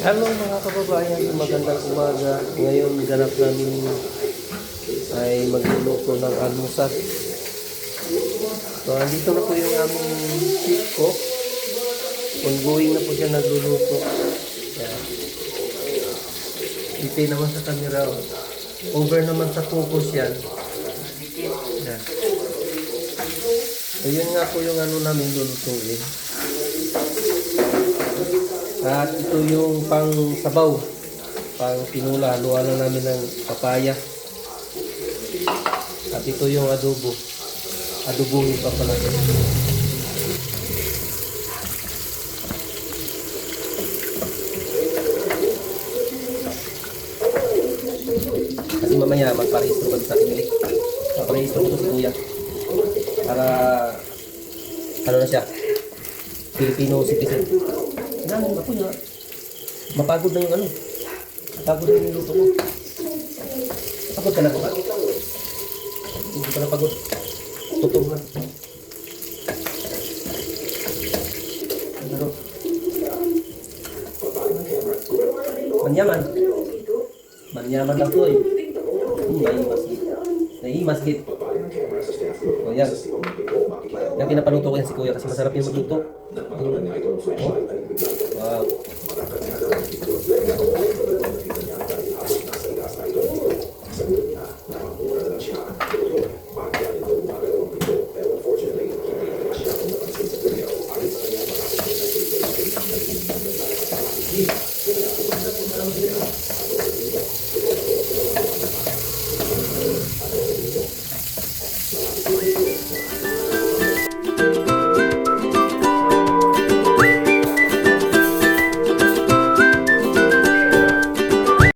Hello mga kababayan, magandang umaga. Ngayon ganap namin ay magluluto ng almusal. So andito na po yung aming chief cook. Ongoing na po siya nagluluto. Yan. Hindi naman sa camera. Over naman sa focus yan. Yan. So yun nga po yung ano namin lulutuin. At ito yung pang sabaw, pang pinula, haluan lang namin ng papaya. At ito yung adobo, adobohin pa pala. Kasi mamaya magparehistro ko sa clinic. Magparehistro ko si kuya. Para, ano na siya, Filipino citizen. Dami ako na. Mapagod na yung ano. Mapagod na yung luto mo. Pagod ka na ko ba? Hindi ka na pagod. Tutog na. Ano? Manyaman. Manyaman lang to eh. Naihimas git. O yan. Yan pinapaluto ko yan si kuya kasi masarap yung magluto. Oh. Wow.